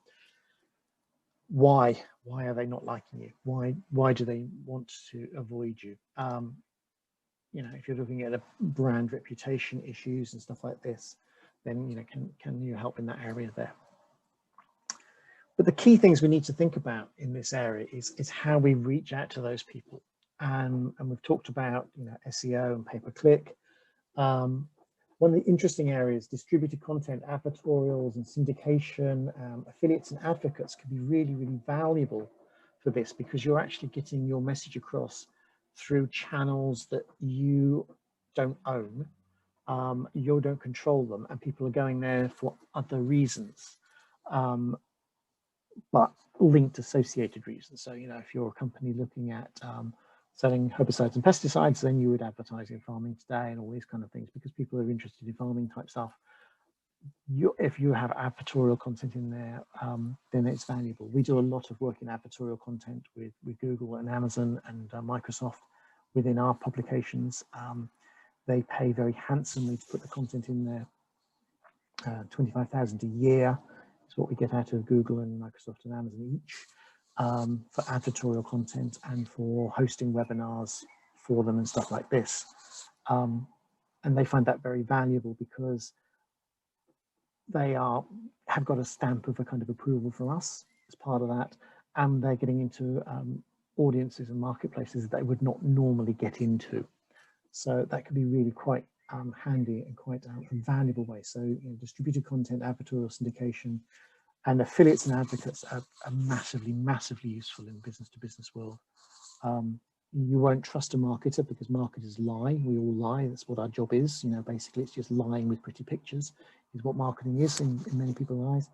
Why are they not liking you? Why do they want to avoid you? You know, if you're looking at a brand reputation issues and stuff like this, then, you know, can you help in that area there? But the key things we need to think about in this area is how we reach out to those people. And we've talked about, you know, SEO and pay-per-click. One of the interesting areas, distributed content, advertorials and syndication, affiliates and advocates can be really, really valuable for this, because you're actually getting your message across through channels that you don't own, you don't control them, and people are going there for other reasons, but linked associated reasons. So, you know, if you're a company looking at selling herbicides and pesticides, then you would advertise in Farming Today and all these kind of things, because people are interested in farming type stuff. If you have advertorial content in there, then it's valuable. We do a lot of work in advertorial content with Google and Amazon and Microsoft within our publications. They pay very handsomely to put the content in there. $25,000 a year is what we get out of Google and Microsoft and Amazon each. For advertorial content and for hosting webinars for them and stuff like this. And they find that very valuable because they have got a stamp of a kind of approval from us as part of that, and they're getting into audiences and marketplaces that they would not normally get into. So that could be really quite handy and quite a valuable way. So, you know, distributed content, advertorial syndication, and affiliates and advocates are massively, massively useful in the business to business world. You won't trust a marketer because marketers lie. We all lie. That's what our job is. You know, basically it's just lying with pretty pictures is what marketing is in many people's eyes.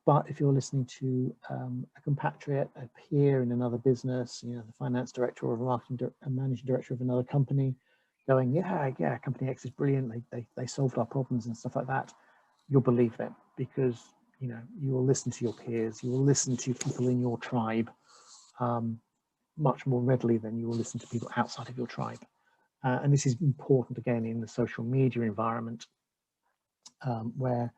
But if you're listening to a compatriot, a peer in another business, you know, the finance director or a managing director of another company going, yeah, company X is brilliant. They solved our problems and stuff like that. you'll believe them, because you will listen to your peers, you will listen to people in your tribe much more readily than you will listen to people outside of your tribe. And this is important again in the social media environment, where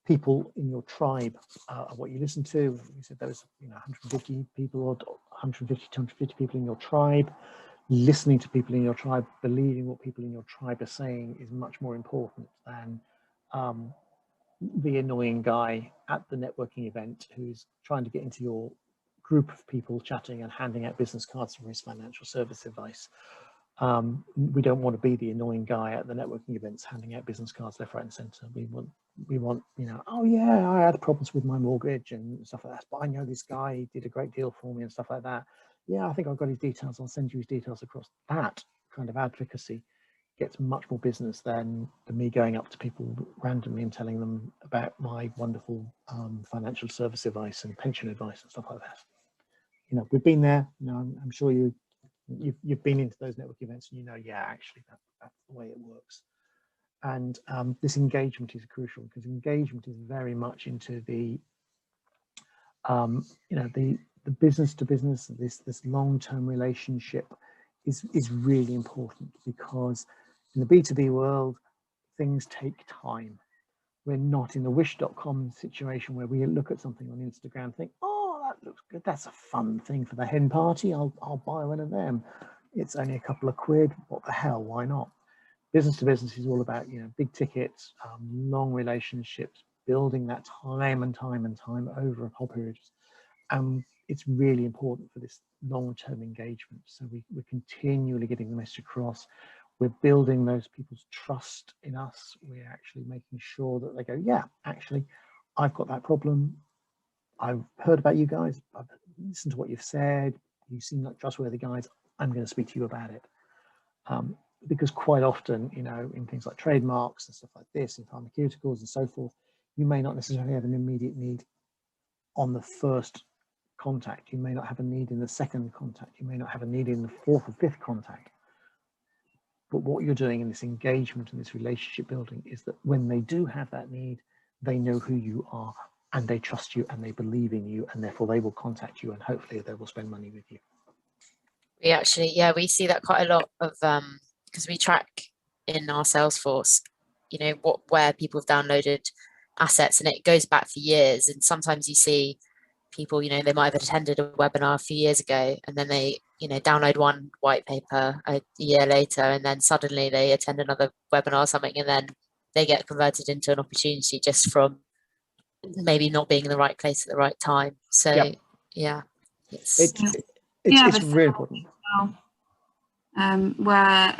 people in your tribe are what you listen to. You said there was 150 people or 150, 250 people in your tribe. Listening to people in your tribe, believing what people in your tribe are saying is much more important than the annoying guy at the networking event who's trying to get into your group of people chatting and handing out business cards for his financial service advice. We don't want to be the annoying guy at the networking events handing out business cards left, right, and centre. We want, oh yeah, I had problems with my mortgage and stuff like that, but I know this guy, he did a great deal for me and stuff like that. Yeah, I think I've got his details. I'll send you his details across. That kind of advocacy gets much more business than me going up to people randomly and telling them about my wonderful financial service advice and pension advice and stuff like that. We've been there. I'm sure you've been into those network events, and yeah, actually that's the way it works. And this engagement is crucial, because engagement is very much into the the business to business. This long-term relationship is really important, because in the B2B world, things take time. We're not in the wish.com situation where we look at something on Instagram and think, oh, that looks good, that's a fun thing for the hen party, I'll buy one of them. It's only a couple of quid, what the hell, why not? Business to business is all about big tickets, long relationships, building that time and time and time over a whole period. It's really important for this long-term engagement. So we're continually getting the message across. We're building those people's trust in us. We're actually making sure that they go, yeah, actually, I've got that problem. I've heard about you guys. I've listened to what you've said. You seem like trustworthy guys. I'm going to speak to you about it. Because quite often, in things like trademarks and stuff like this, in pharmaceuticals and so forth, you may not necessarily have an immediate need on the first contact. You may not have a need in the second contact. You may not have a need in the fourth or fifth contact. But what you're doing in this engagement and this relationship building is that when they do have that need, they know who you are, and they trust you, and they believe in you, and therefore they will contact you, and hopefully they will spend money with you. We actually, we see that quite a lot of, because we track in our Salesforce, where people have downloaded assets, and it goes back for years. And sometimes you see people, they might have attended a webinar a few years ago, and then they, download one white paper a year later, and then suddenly they attend another webinar or something, and then they get converted into an opportunity just from maybe not being in the right place at the right time. So yeah, it's really important. Where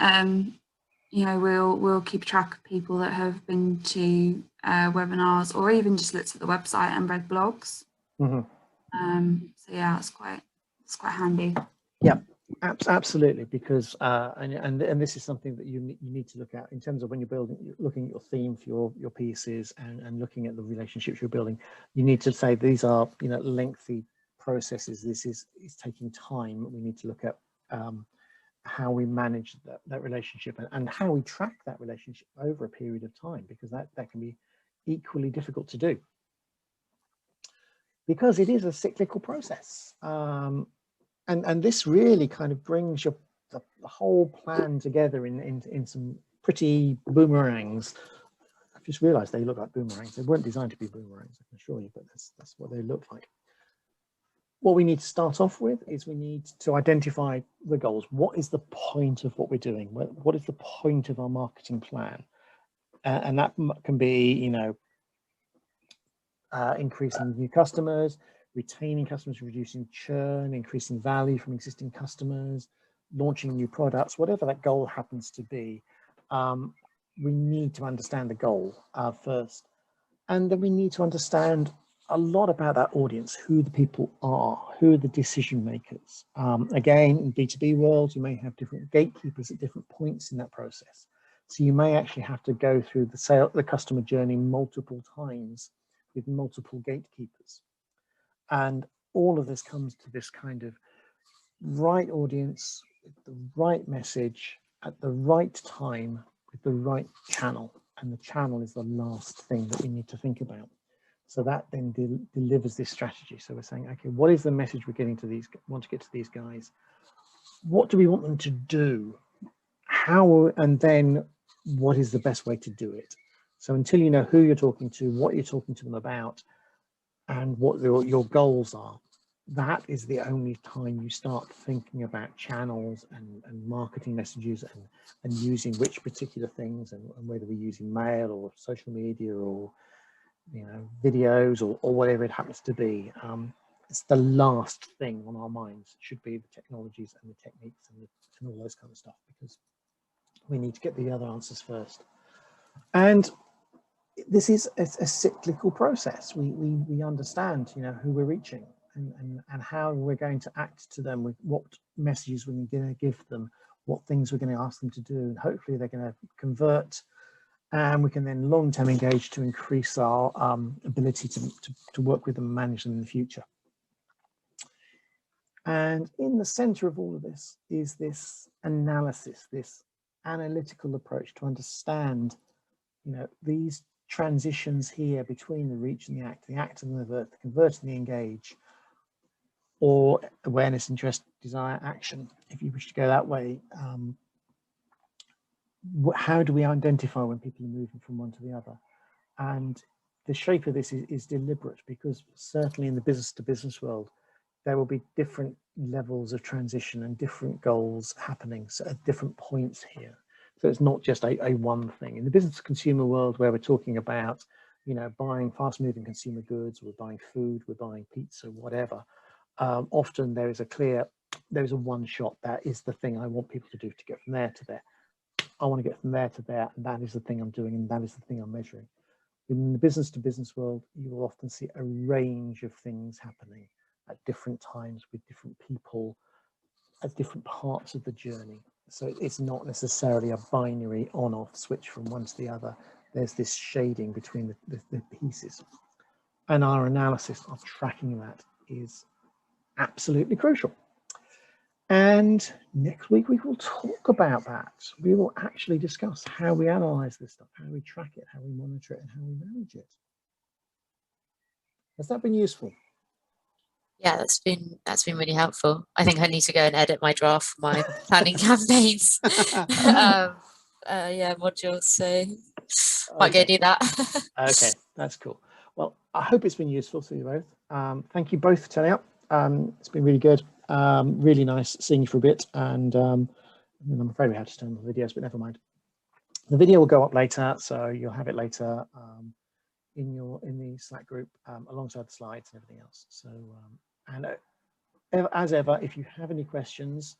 we'll keep track of people that have been to webinars, or even just looked at the website and read blogs. So yeah, it's quite handy. Yeah, absolutely, because and this is something that you need to look at in terms of when you're looking at your theme for your pieces and looking at the relationships you're building. You need to say these are lengthy processes. This is taking time. We need to look at how we manage that relationship and how we track that relationship over a period of time, because that can be equally difficult to do, because it is a cyclical process. And this really kind of brings the whole plan together in some pretty boomerangs. I've just realized they look like boomerangs. They weren't designed to be boomerangs, I can assure you, but that's what they look like. What we need to start off with is we need to identify the goals. What is the point of what we're doing? What is the point of our marketing plan? And that can be, increasing new customers, retaining customers, reducing churn, increasing value from existing customers, launching new products, whatever that goal happens to be. We need to understand the goal first. And then we need to understand a lot about that audience, who the people are, who are the decision makers. Again, in B2B world, you may have different gatekeepers at different points in that process. So you may actually have to go through the customer journey multiple times with multiple gatekeepers. And all of this comes to this kind of right audience, with the right message, at the right time, with the right channel. and the channel is the last thing that we need to think about. So that then delivers this strategy. So we're saying, okay, what is the message we're getting to these, want to get to these guys? What do we want them to do? How, and then what is the best way to do it? So until you know who you're talking to, what you're talking to them about, and what your goals are, that is the only time you start thinking about channels and marketing messages and using which particular things, and whether we're using mail or social media or, you know, videos or whatever it happens to be. It's the last thing on our minds. It should be the technologies and the techniques and all those kind of stuff, because we need to get the other answers first. And this is a cyclical process. We understand, you know, who we're reaching and how we're going to act to them, with what messages we're going to give them, what things we're going to ask them to do, and hopefully they're going to convert, and we can then long-term engage to increase our ability to work with them and manage them in the future. And in the center of all of this is this analysis, this analytical approach to understand, you know, these transitions here between the reach and the act and the convert and the engage, or awareness, interest, desire, action, if you wish to go that way. How do we identify when people are moving from one to the other? And the shape of this is deliberate, because certainly in the business to business world, there will be different levels of transition and different goals happening, so at different points here. So it's not just a one thing. In the business to consumer world, where we're talking about, you know, buying fast moving consumer goods, we're buying food, we're buying pizza, whatever, often there is a one shot. That is the thing I want people to do to get from there to there. I want to get from there to there, and that is the thing I'm doing, and that is the thing I'm measuring. In the business to business world, you will often see a range of things happening at different times with different people at different parts of the journey. So it's not necessarily a binary on-off switch from one to the other. There's this shading between the pieces. And our analysis of tracking that is absolutely crucial. And next week we will talk about that. We will actually discuss how we analyze this stuff, how we track it, how we monitor it, and how we manage it. Has that been useful? Yeah, that's been really helpful. I think I need to go and edit my draft for my planning campaigns. Yeah, modules. So might go do that. Okay, that's cool. Well, I hope it's been useful to you both. Thank you both for turning up. It's been really good. Really nice seeing you for a bit. And I'm afraid we have to turn on the videos, but never mind. The video will go up later, so you'll have it later in the Slack group alongside the slides and everything else. So as ever, if you have any questions,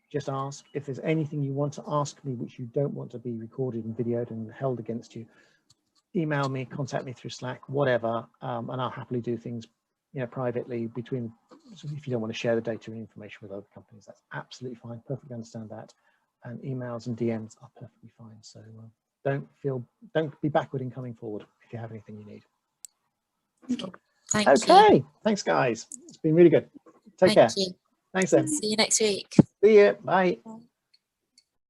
just ask. If there's anything you want to ask me which you don't want to be recorded and videoed and held against you, email me, contact me through Slack, whatever, and I'll happily do things, you know, privately between. So if you don't want to share the data and information with other companies, that's absolutely fine. Perfectly understand that. And emails and DMs are perfectly fine. So don't be backward in coming forward if you have anything you need. Thank okay, you. Thanks guys. It's been really good. Take care. You. Thanks then. See you next week. See you. Bye.